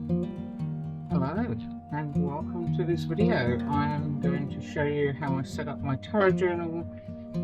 Hello and welcome to this video. I am going to show you how I set up my tarot journal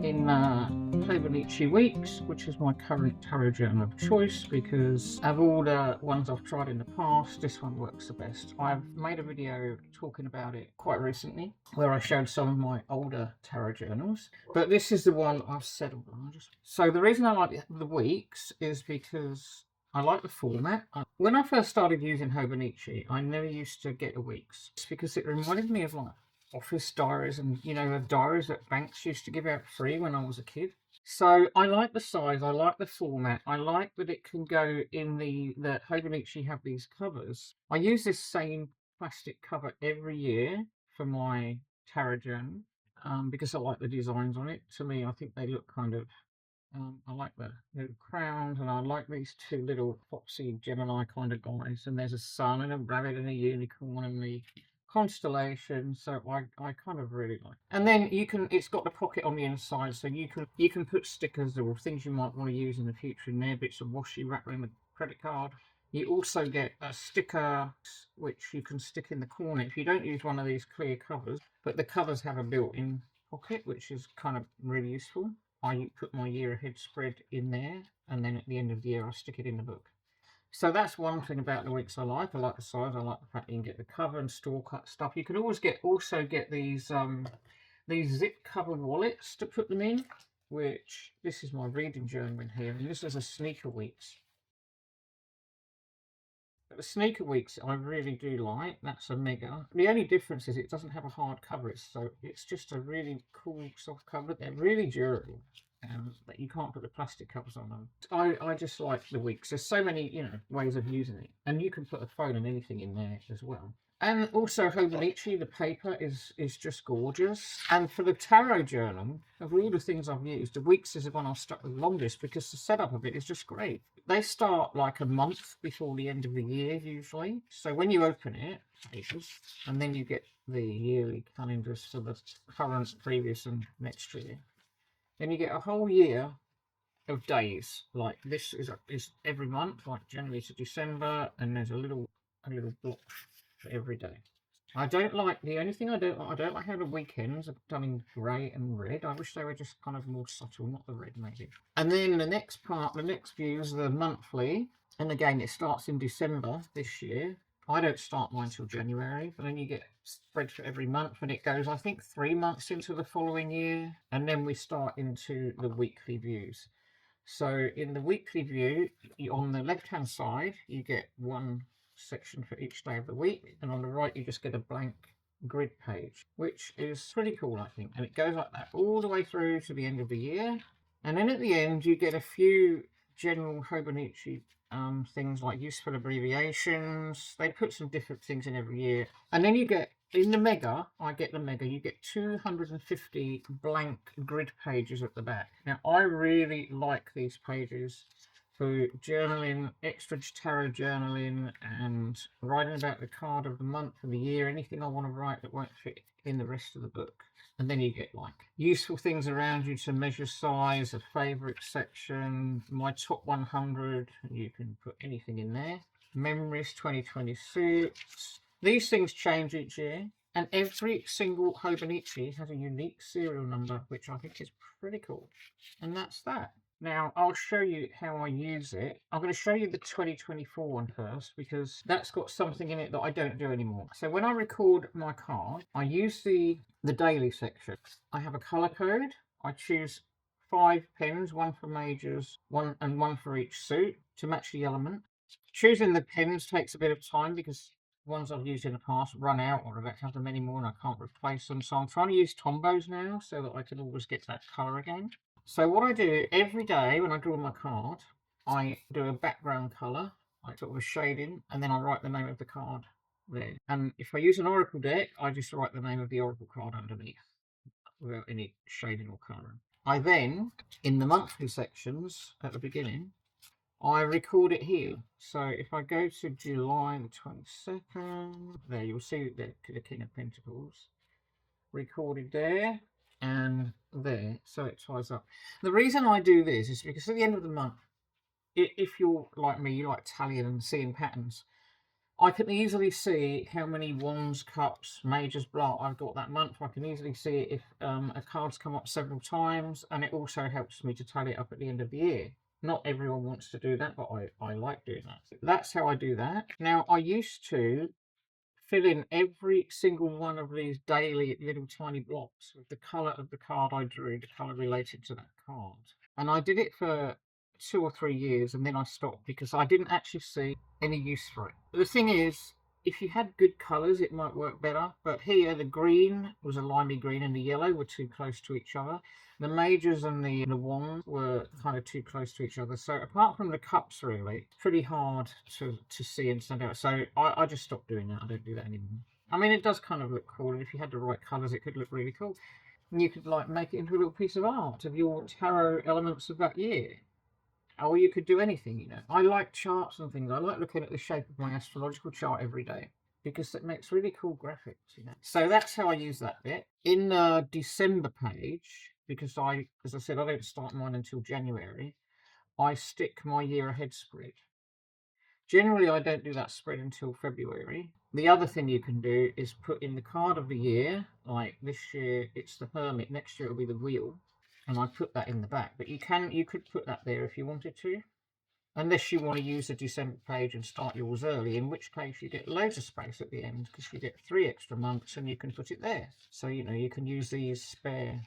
in Hobonichi Weeks, which is my current tarot journal of choice because of all the ones I've tried in the past, this one works the best. I've made a video talking about it quite recently where I showed some of my older tarot journals, but this is the one I've settled on. So the reason I like the weeks is because I like the format. When I first started using Hobonichi, I never used to get a weeks. It's because it reminded me of like office diaries and, you know, the diaries that banks used to give out free when I was a kid. So I like the size, I like the format, I like that it can go in that Hobonichi have these covers. I use this same plastic cover every year for my tarot journal because I like the designs on it. To me, I think they look kind of I like the little crowns, and I like these two little foxy Gemini kind of guys. And there's a sun and a rabbit and a unicorn and the constellation. So I kind of really like. And then it's got the pocket on the inside, so you can put stickers or things you might want to use in the future in there. Bits of washi wrap in the credit card. You also get a sticker which you can stick in the corner if you don't use one of these clear covers. But the covers have a built-in pocket, which is kind of really useful. I put my year ahead spread in there, and then at the end of the year I stick it in the book. So that's one thing about the weeks I like. I like the size. I like the fact you can get the cover and store cut stuff. You can always also get these zip cover wallets to put them in. Which this is my reading journal in here, and this is a sneaker weeks. But the sneaker weeks I really do like. That's a mega. The only difference is it doesn't have a hard cover. It's just a really cool soft cover. They're really durable. But you can't put the plastic covers on them. I just like the weeks. There's so many, you know, ways of using it. And you can put a phone and anything in there as well. And also Hobonichi, the paper is just gorgeous. And for the tarot journal, of all the things I've used, the weeks is the one I've stuck with longest because the setup of it is just great. They start like a month before the end of the year usually. So when you open it, and then you get the yearly calendars for the current, previous and next year. Then you get a whole year of days. Like this is every month, like January to December, and there's a little block for every day. I don't like the only thing I don't like how the weekends are done in grey and red. I wish they were just kind of more subtle, not the red maybe. And then the next view is the monthly, and again it starts in December this year. I don't start mine till January, but then you get spread for every month, and it goes, I think, 3 months into the following year, and then we start into the weekly views. So in the weekly view, on the left-hand side, you get one section for each day of the week, and on the right, you just get a blank grid page, which is pretty cool, I think. And it goes like that all the way through to the end of the year. And then at the end, you get a few general Hobonichi things like useful abbreviations. They put some different things in every year. And then you get, in the mega, I get the mega, you get 250 blank grid pages at the back. Now, I really like these pages for journaling, extra tarot journaling, and writing about the card of the month and the year, anything I want to write that won't fit in the rest of the book. And then you get like useful things around you to measure size, a favourite section, my top 100, you can put anything in there. Memories 2026. These things change each year, and every single Hobonichi has a unique serial number, which I think is pretty cool. And that's that. Now, I'll show you how I use it. I'm going to show you the 2024 one first, because that's got something in it that I don't do anymore. So when I record my card, I use the daily section. I have a colour code. I choose 5 pens, one for majors, one for each suit to match the element. Choosing the pens takes a bit of time because ones I've used in the past run out, or I don't have them anymore and I can't replace them. So I'm trying to use Tombos now so that I can always get that colour again. So what I do every day when I draw my card, I do a background colour, like sort of a shading, and then I write the name of the card there. And if I use an oracle deck, I just write the name of the oracle card underneath without any shading or colouring. I then, in the monthly sections at the beginning, I record it here. So if I go to July the 22nd, there you'll see the King of Pentacles recorded there and there, so it ties up. The reason I do this is because at the end of the month, if you're like me, you like tallying and seeing patterns, I can easily see how many wands, cups, majors, blah I've got that month. I can easily see if a card's come up several times, and it also helps me to tally it up at the end of the year. Not everyone wants to do that, but I like doing that. That's how I do that. Now, I used to fill in every single one of these daily little tiny blocks with the colour of the card I drew, the colour related to that card. And I did it for 2 or 3 years, and then I stopped because I didn't actually see any use for it. The thing is, if you had good colours, it might work better. But here, the green was a limey green and the yellow were too close to each other. The majors and the wands were kind of too close to each other. So apart from the cups, really, pretty hard to see and stand out. So I just stopped doing that. I don't do that anymore. I mean, it does kind of look cool. And if you had the right colours, it could look really cool. And you could like make it into a little piece of art of your tarot elements of that year. Or you could do anything, you know. I like charts and things. I like looking at the shape of my astrological chart every day because it makes really cool graphics, you know. So that's how I use that bit. In the December page, because as I said, I don't start mine until January, I stick my year ahead spread. Generally, I don't do that spread until February. The other thing you can do is put in the card of the year, like this year it's the Hermit, next year it'll be the Wheel, and I put that in the back. But you could put that there if you wanted to, unless you want to use the December page and start yours early, in which case you get loads of space at the end because you get 3 extra months and you can put it there. So, you know, you can use these spare.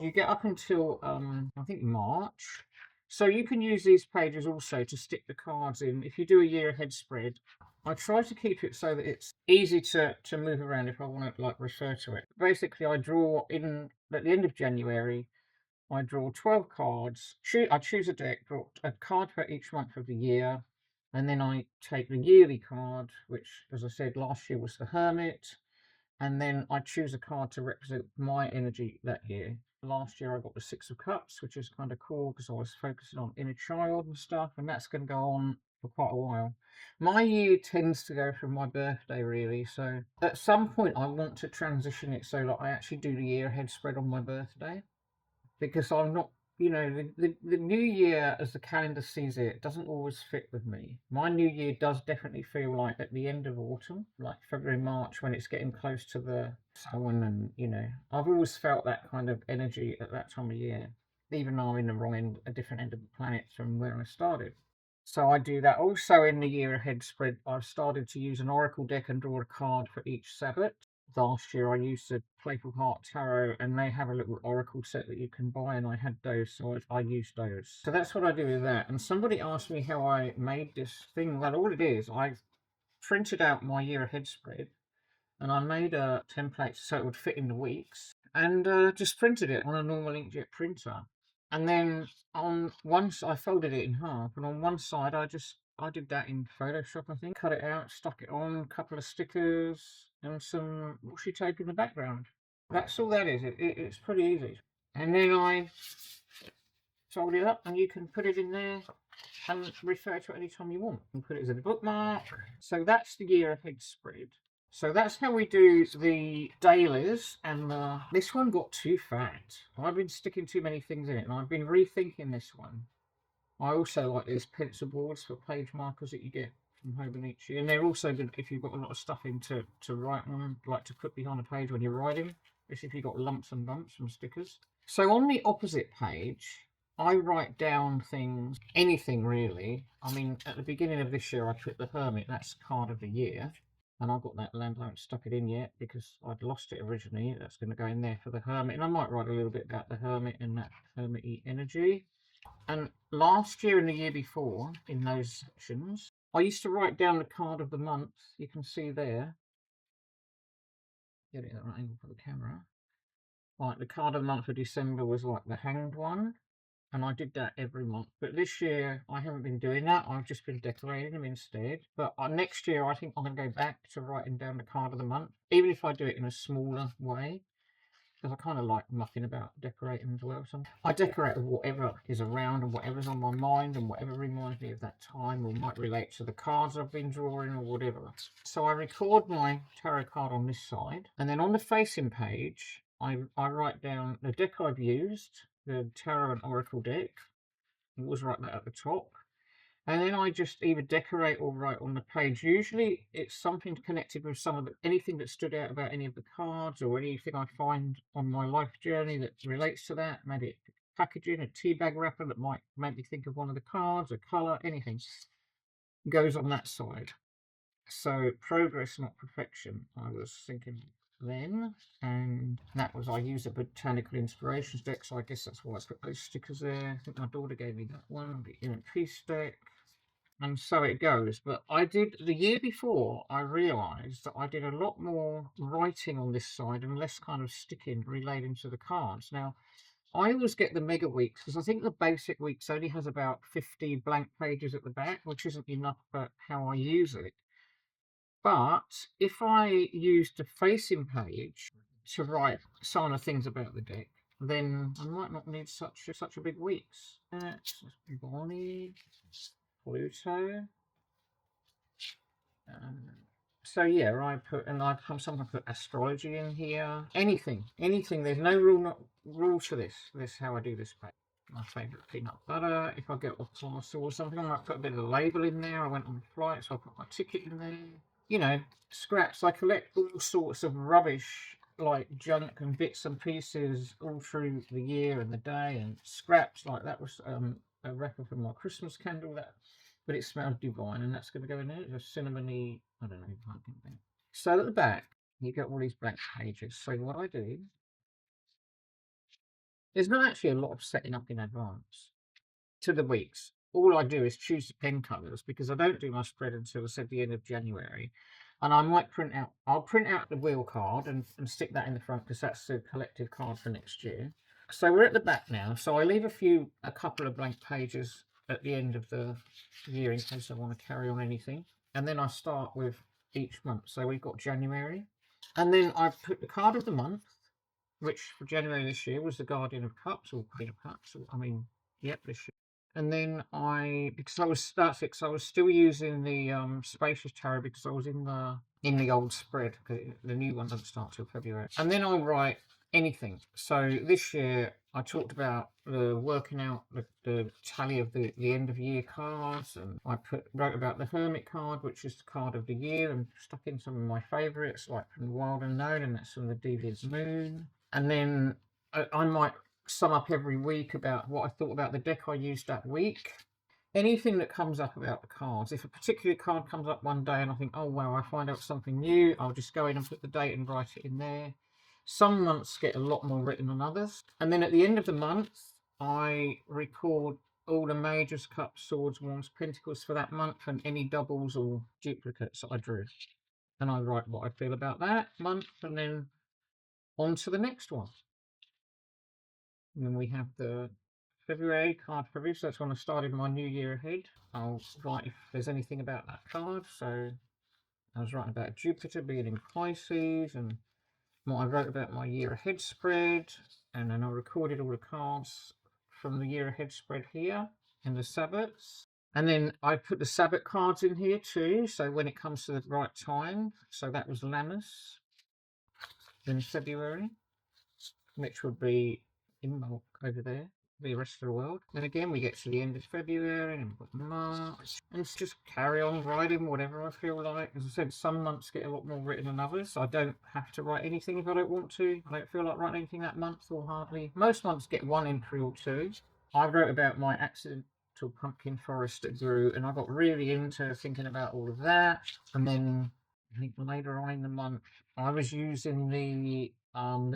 You get up until, I think, March. So you can use these pages also to stick the cards in. If you do a year ahead spread, I try to keep it so that it's easy to move around if I want to like refer to it. Basically, I draw in at the end of January. I draw 12 cards. I choose a deck, draw a card for each month of the year, and then I take the yearly card, which, as I said, last year was the Hermit, and then I choose a card to represent my energy that year. Last year I got the Six of Cups, which is kind of cool because I was focusing on inner child and stuff, and that's going to go on for quite a while. My year tends to go from my birthday, really, so at some point I want to transition it so that I actually do the year ahead spread on my birthday, because I'm not, you know, the new year as the calendar sees it doesn't always fit with me. My new year does definitely feel like at the end of autumn, like February, March, when it's getting close to the Samhain, and, you know, I've always felt that kind of energy at that time of year, even though I'm in the wrong end, a different end of the planet from where I started. So I do that. Also in the year ahead spread, I've started to use an oracle deck and draw a card for each Sabbath. Last year I used the Playful Heart Tarot, and they have a little oracle set that you can buy, and I had those, so I used those. So that's what I do with that. And somebody asked me how I made this thing. Well, all it is, I printed out my year ahead spread, and I made a template so it would fit in the weeks, and just printed it on a normal inkjet printer. And then on once I folded it in half, and on one side I did that in Photoshop, I think. Cut it out, stuck it on, a couple of stickers, and some washi tape in the background. That's all that is. It's pretty easy. And then I fold it up, and you can put it in there and refer to it anytime you want. You can put it as a bookmark. So that's the year ahead spread. So that's how we do the dailies, and this one got too fat. I've been sticking too many things in it, and I've been rethinking this one. I also like these pencil boards for page markers that you get from Hobonichi, and they're also good if you've got a lot of stuff in to write on, like to put behind a page when you're writing, especially if you've got lumps and bumps from stickers. So on the opposite page, I write down things, anything really. I mean, at the beginning of this year, I put the Hermit, that's card of the year. And I've got that lamp, I haven't stuck it in yet because I'd lost it originally. That's going to go in there for the Hermit. And I might write a little bit about the Hermit and that Hermit-y energy. And last year and the year before, in those sections, I used to write down the card of the month. You can see there. Get it at the right angle for the camera. Like the card of the month for December was like the Hanged one. And I did that every month. But this year, I haven't been doing that. I've just been decorating them instead. But next year, I think I'm going to go back to writing down the card of the month, even if I do it in a smaller way, because I kind of like mucking about decorating as well. So I decorate with whatever is around and whatever's on my mind and whatever reminds me of that time or might relate to the cards I've been drawing or whatever. So I record my tarot card on this side, and then on the facing page, I write down the deck I've used, the Tarot and Oracle deck. I always write that at the top. And then I just either decorate or write on the page. Usually it's something connected with some of the, anything that stood out about any of the cards or anything I find on my life journey that relates to that. Maybe packaging, a tea bag wrapper that might make me think of one of the cards, a colour, anything goes on that side. So progress, not perfection, I was thinking then. And that was, I used a botanical inspirations deck, so I guess that's why I put those stickers there. I think my daughter gave me that one, the inner peace deck. And so it goes. But I did, the year before, I realised that I did a lot more writing on this side and less kind of sticking relating to the cards. Now, I always get the mega weeks because I think the basic weeks only has about 50 blank pages at the back, which isn't enough for how I use it. But if I use the facing page to write some of the things about the deck, then I might not need such a big weeks. Bonnie, Pluto. So yeah, I put, and I sometimes put astrology in here. Anything. There's no rule to this. This is how I do this page. My favourite peanut butter. If I get off parcel or something, I might put a bit of a label in there. I went on a flight, so I put my ticket in there. You know, scraps. I collect all sorts of rubbish, like junk and bits and pieces all through the year and the day, and scraps. Like that was a wrapper for my Christmas candle, that, but it smells divine, and that's going to go in there. It's a cinnamony, I don't know, pumpkin thing. So at the back, you get all these blank pages. So what I do, there's not actually a lot of setting up in advance to the weeks. All I do is choose the pen colours because I don't do my spread until, I said, the end of January. And I might I'll print out the wheel card and stick that in the front because that's the collective card for next year. So we're at the back now. So I leave a couple of blank pages at the end of the year in case I want to carry on anything. And then I start with each month. So we've got January. And then I put the card of the month, which for January this year was the Guardian of Cups or Queen of Cups. I mean, yep, this year. And then because I was still using the Spacious Tarot because I was in the old spread. The new one doesn't start till February. And then I write anything. So this year I talked about working out the tally of the end of year cards, and I wrote about the Hermit card, which is the card of the year, and stuck in some of my favourites like from Wild Unknown, and that's from the Deviant's Moon. And then I might sum up every week about what I thought about the deck I used that week. Anything that comes up about the cards. If a particular card comes up one day and I think, oh wow, I find out something new, I'll just go in and put the date and write it in there. Some months get a lot more written than others. And then at the end of the month, I record all the majors, cups, swords, wands, pentacles for that month and any doubles or duplicates that I drew. And I write what I feel about that month and then on to the next one. And then we have the February card for February, so that's when I started my new year ahead. I'll write if there's anything about that card. So I was writing about Jupiter being in Pisces and what I wrote about my year ahead spread. And then I recorded all the cards from the year ahead spread here in the Sabbats. And then I put the Sabbat cards in here too, so when it comes to the right time. So that was Lammas in February, which would be in Mark over there, the rest of the world. Then again, we get to the end of February and March, and it's just carry on writing whatever I feel like. As I said, some months get a lot more written than others. I don't have to write anything if I don't want to. I don't feel like writing anything that month, or hardly. Most months get one entry or two. I wrote about my accidental pumpkin forest that grew, and I got really into thinking about all of that. And then I think later on in the month, I was using the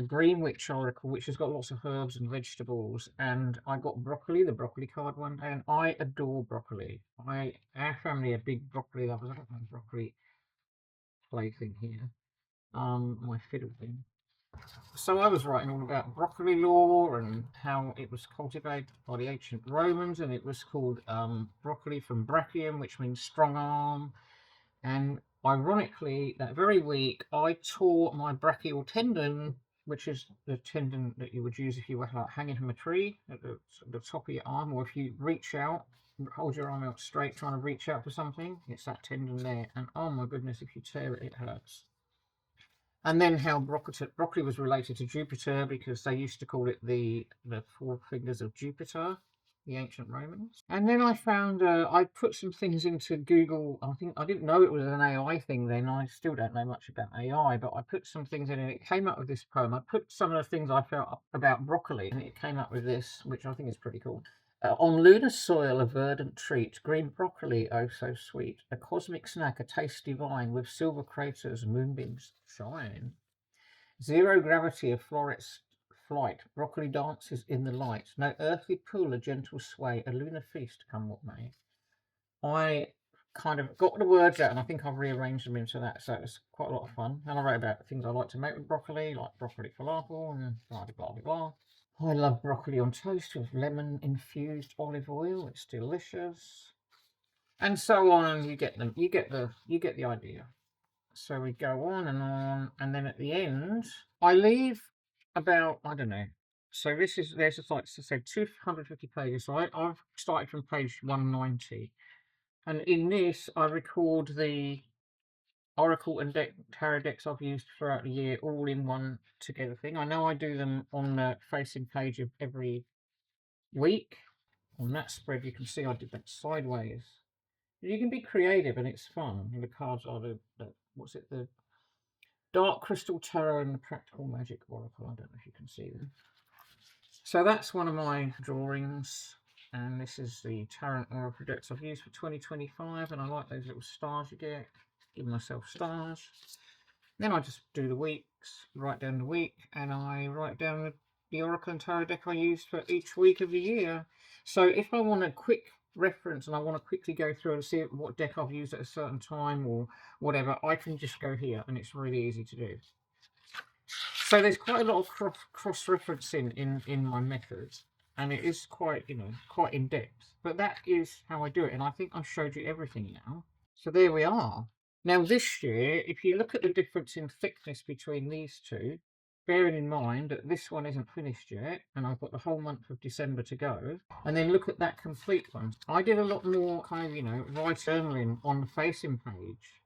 Green Witch Oracle, which has got lots of herbs and vegetables, and I got broccoli, the broccoli card one day, and I adore broccoli. Our family are big broccoli lovers. I don't know broccoli plaything here. My fiddle thing. So I was writing all about broccoli lore and how it was cultivated by the ancient Romans, and it was called broccoli from brachium, which means strong arm. And ironically, that very week, I tore my brachial tendon, which is the tendon that you would use if you were like hanging from a tree at the top of your arm, or if you reach out, hold your arm out straight, trying to reach out for something. It's that tendon there. And oh my goodness, if you tear it, it hurts. And then how broccoli was related to Jupiter because they used to call it the four fingers of Jupiter. the ancient Romans. And then I found, I put some things into Google. I think I didn't know it was an AI thing then. I still don't know much about AI, but I put some things in and it came up with this poem. I put some of the things I felt about broccoli and it came up with this, which I think is pretty cool. On lunar soil, a verdant treat, green broccoli, oh so sweet, a cosmic snack, a taste divine, with silver craters, moonbeams shine. Zero gravity, a florist's flight, broccoli dances in the light, no earthly pool, a gentle sway, a lunar feast, come what may. I kind of got the words out and I think I've rearranged them into that, so it's quite a lot of fun. And I wrote about the things I like to make with broccoli, like broccoli falafel and blah blah blah blah. I love broccoli on toast with lemon infused olive oil. It's delicious. And so on. You get them. You get the idea. So we go on, and then at the end, I leave about, I don't know. So there's just like I said, 250 pages. So I've started from page 190, and in this I record the Oracle and tarot decks I've used throughout the year, all in one together thing. I know I do them on the facing page of every week. On that spread, you can see I did that sideways. You can be creative and it's fun. And the cards are the what's it, the Dark Crystal Tarot and the Practical Magic Oracle. I don't know if you can see them. So that's one of my drawings. And this is the Tarot Oracle decks I've used for 2025. And I like those little stars you get. Give myself stars. Then I just do the weeks, write down the week, and I write down the Oracle and Tarot deck I used for each week of the year. So if I want a quick reference and I want to quickly go through and see what deck I've used at a certain time or whatever, I can just go here and it's really easy to do. So there's quite a lot of cross-referencing in my methods, and it is quite, quite in-depth. But that is how I do it, and I think I've showed you everything now. So there we are. Now this year, if you look at the difference in thickness between these two, bearing in mind that this one isn't finished yet, and I've got the whole month of December to go, and then look at that complete one. I did a lot more kind of, write journaling on the facing page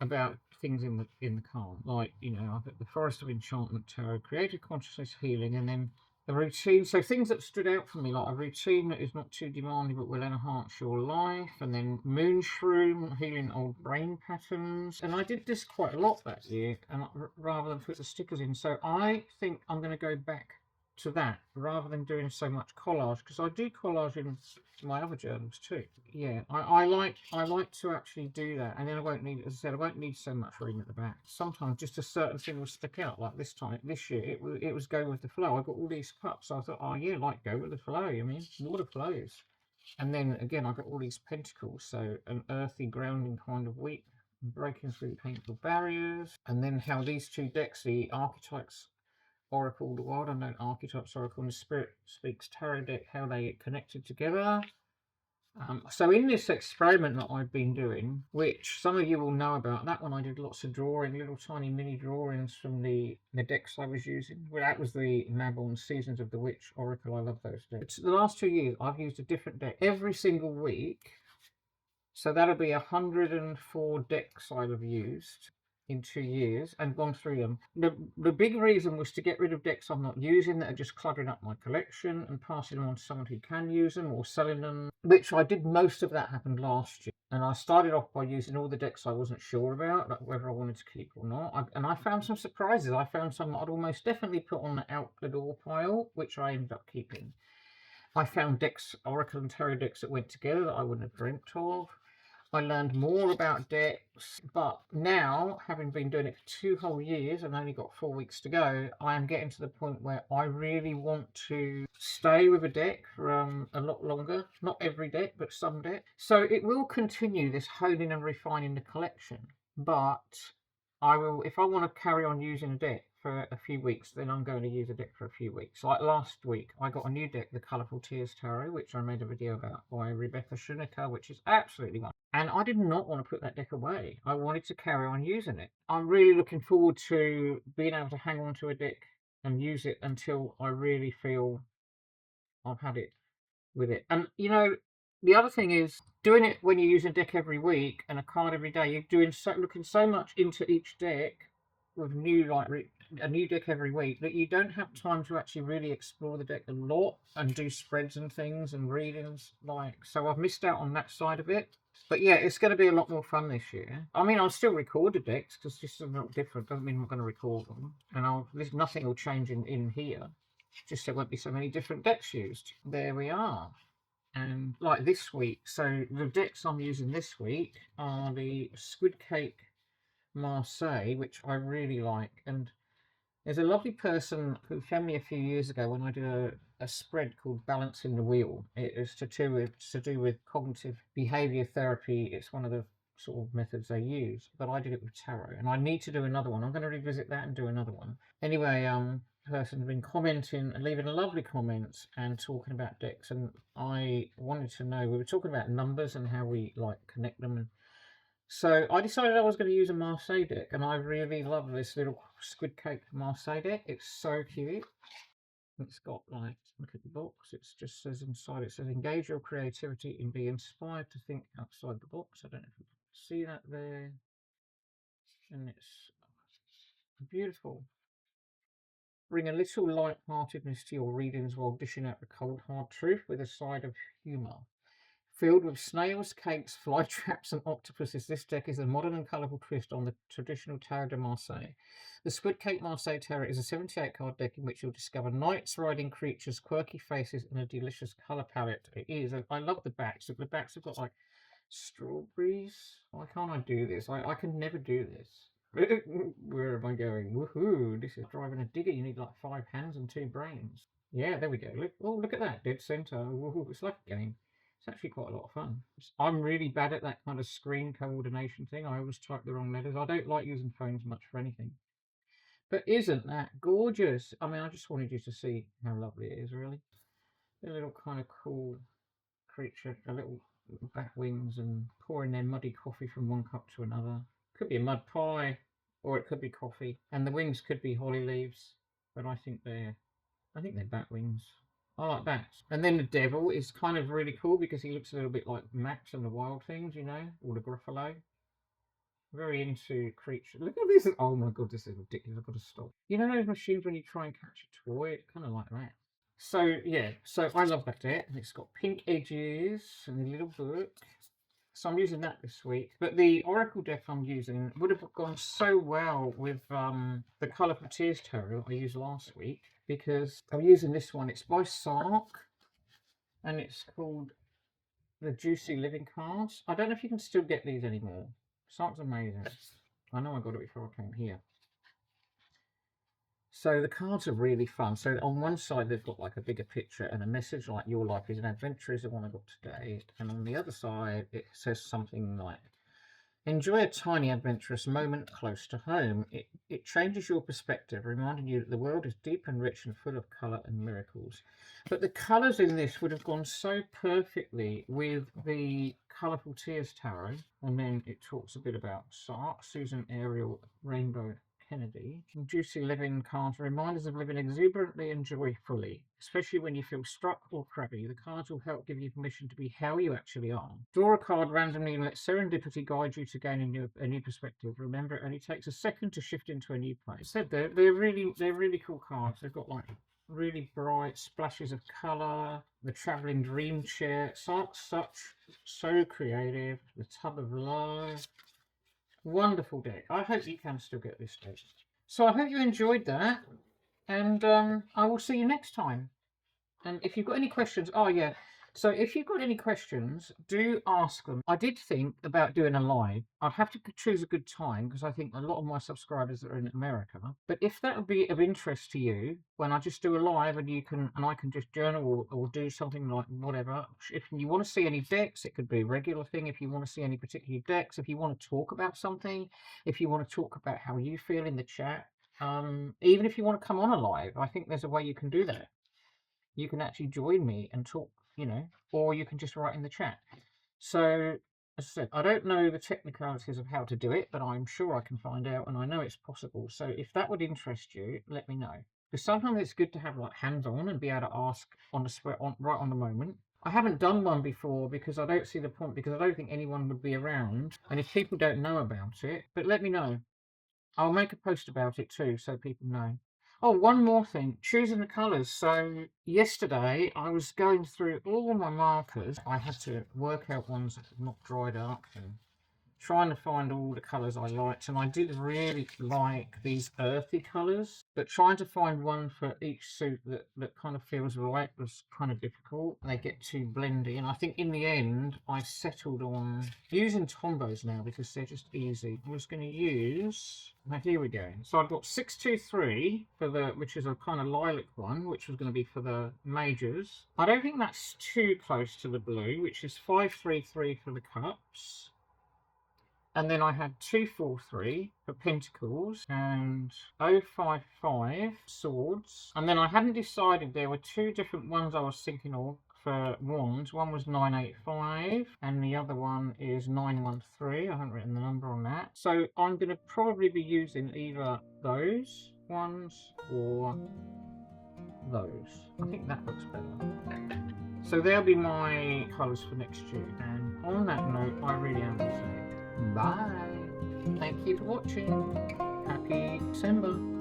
about things in the card, like I've got the Forest of Enchantment Tarot, Creative Consciousness Healing, and then the routine. So things that stood out for me, like a routine that is not too demanding but will enhance your life, and then Moon Shroom, healing old brain patterns. And I did this quite a lot that year, and rather than put the stickers in. So I think I'm going to go back to that rather than doing so much collage, because I do collage in my other journals too. Yeah, I like to actually do that, and then I won't need, as I said, I won't need so much room at the back. Sometimes just a certain thing will stick out, like this year it was go with the flow. I got all these cups, so I thought, oh yeah, like go with the flow. I mean, water flows. And then again, I got all these pentacles, so an earthy grounding kind of week, breaking through painful barriers, and then how these two decks, the archetypes Oracle, the Wild Unknown Archetypes Oracle, and the Spirit Speaks Tarot deck, how they get connected together. So in this experiment that I've been doing, which some of you will know about, that one I did lots of drawing, little tiny mini drawings from the decks I was using. Well, that was the Mabon Seasons of the Witch Oracle. I love those decks. The last 2 years, I've used a different deck every single week. So that'll be 104 decks I've used in 2 years and gone through them. The big reason was to get rid of decks I'm not using that are just cluttering up my collection and passing them on to someone who can use them or selling them, which I did. Most of that happened last year. And I started off by using all the decks I wasn't sure about, like whether I wanted to keep or not. And I found some surprises. I found some I'd almost definitely put on the out the door pile, which I ended up keeping. I found decks, Oracle and Tarot decks that went together that I wouldn't have dreamt of. I learned more about decks, but now, having been doing it for 2 whole years and only got 4 weeks to go, I am getting to the point where I really want to stay with a deck for a lot longer. Not every deck, but some deck. So it will continue this honing and refining the collection, but I will, if I want to carry on using a deck for a few weeks, then I'm going to use a deck for a few weeks. Like last week, I got a new deck, the Colourful Tears Tarot, which I made a video about by Rebecca Schunecker, which is absolutely wonderful. And I did not want to put that deck away. I wanted to carry on using it. I'm really looking forward to being able to hang on to a deck and use it until I really feel I've had it with it. And the other thing is doing it when you use a deck every week and a card every day. You're looking so much into each deck with new a new deck every week that you don't have time to actually really explore the deck a lot and do spreads and things and readings. So I've missed out on that side of it. But yeah, it's going to be a lot more fun this year. I mean, I'll still record the decks because this is a little different. Doesn't mean I'm going to record them, and nothing will change in here. Just there won't be so many different decks used. There we are. And like this week, so the decks I'm using this week are the Squid Cake Marseille, which I really like. And there's a lovely person who found me a few years ago when I did a spread called Balancing the Wheel. It is to do with cognitive behavior therapy. It's one of the sort of methods they use, but I did it with tarot, and I need to do another one. I'm going to revisit that and do another one. Anyway, person's been commenting and leaving lovely comments and talking about decks, and I wanted to know, we were talking about numbers and how we like connect them, and so I decided I was going to use a Marseille deck, and I really love this little Squid Cake Marseille deck. It's so cute. It's got, like, look at the box, it just says inside, it says engage your creativity and be inspired to think outside the box. I don't know if you can see that there, and it's beautiful. Bring a little light-heartedness to your readings while dishing out the cold hard truth with a side of humour. Filled with snails, cakes, fly traps, and octopuses, this deck is a modern and colourful twist on the traditional Tarot de Marseille. The Squid Cake Marseille Tarot is a 78-card deck in which you'll discover knights riding creatures, quirky faces, and a delicious colour palette. It is. I love the backs. The backs have got like strawberries. Why can't I do this? I can never do this. Where am I going? Woohoo! This is driving a digger. You need like 5 hands and 2 brains. Yeah, there we go. Look at that. Dead center. Woohoo! It's like a game. It's actually quite a lot of fun. I'm really bad at that kind of screen coordination thing. I always type the wrong letters. I don't like using phones much for anything. But isn't that gorgeous? I mean, I just wanted you to see how lovely it is, really. A little kind of cool creature, a little bat wings, and pouring their muddy coffee from one cup to another. Could be a mud pie, or it could be coffee. And the wings could be holly leaves, but I think they're bat wings. I like bats. And then the devil is kind of really cool because he looks a little bit like Max and the Wild Things, you know, or the Gruffalo. Very into creatures. Look at this. Oh my god, this is ridiculous. I've got to stop. You know those machines when you try and catch a toy? It's kind of like that. So yeah, so I love that deck. It's got pink edges and a little book. So I'm using that this week. But the Oracle deck I'm using would have gone so well with the Colourful Tears Tarot I used last week, because I'm using this one. It's by Sark, and it's called the Juicy Living Cards. I don't know if you can still get these anymore. Sark's amazing. I know I got it before I came here. So the cards are really fun. So on one side they've got like a bigger picture and a message like your life is an adventure is the one I got today. And on the other side it says something like, enjoy a tiny adventurous moment close to home. It changes your perspective, reminding you that the world is deep and rich and full of colour and miracles. But the colours in this would have gone so perfectly with the Colourful Tears Tarot. And then it talks a bit about Sark, Susan Ariel, Rainbow Kennedy. Juicy Living cards, reminders of living exuberantly and joyfully, especially when you feel struck or crabby. The cards will help give you permission to be how you actually are. Draw a card randomly and let serendipity guide you to gain a new perspective. Remember, it only takes a second to shift into a new place. Said they're really cool cards. They've got like really bright splashes of colour. The Travelling Dream Chair. So creative. The Tub of Love. Wonderful deck. I hope you can still get this deck. So I hope you enjoyed that, and I will see you next time. And if you've got any questions, oh yeah, so if you've got any questions, do ask them. I did think about doing a live. I'd have to choose a good time because I think a lot of my subscribers are in America. But if that would be of interest to you, when I just do a live and I can just journal or do something like whatever. If you want to see any decks, it could be a regular thing. If you want to see any particular decks, if you want to talk about something, if you want to talk about how you feel in the chat, even if you want to come on a live, I think there's a way you can do that. You can actually join me and talk, you know, or you can just write in the chat. So, as I said, I don't know the technicalities of how to do it, but I'm sure I can find out, and I know it's possible. So if that would interest you, let me know. Because sometimes it's good to have like hands-on and be able to ask on the right on the moment. I haven't done one before because I don't see the point, because I don't think anyone would be around, and if people don't know about it, but let me know. I'll make a post about it too so people know. Oh, one more thing, choosing the colours. So yesterday I was going through all my markers. I had to work out ones that had not dried up and trying to find all the colours I liked, and I did really like these earthy colours, but trying to find one for each suit that kind of feels right was kind of difficult. They get too blendy, and I think in the end I settled on using Tombos now because they're just easy. I was going to use, now here we go. So I've got 623 for the, which is a kind of lilac one, which was going to be for the majors. I don't think that's too close to the blue, which is 533 for the cups. And then I had 243 for pentacles and 055 swords. And then I hadn't decided, there were two different ones I was thinking of for wands. One was 985 and the other one is 913. I haven't written the number on that. So I'm going to probably be using either those ones or those. I think that looks better. So there'll be my colours for next year. And on that note, I really am going to say bye. Thank you for watching. Happy December.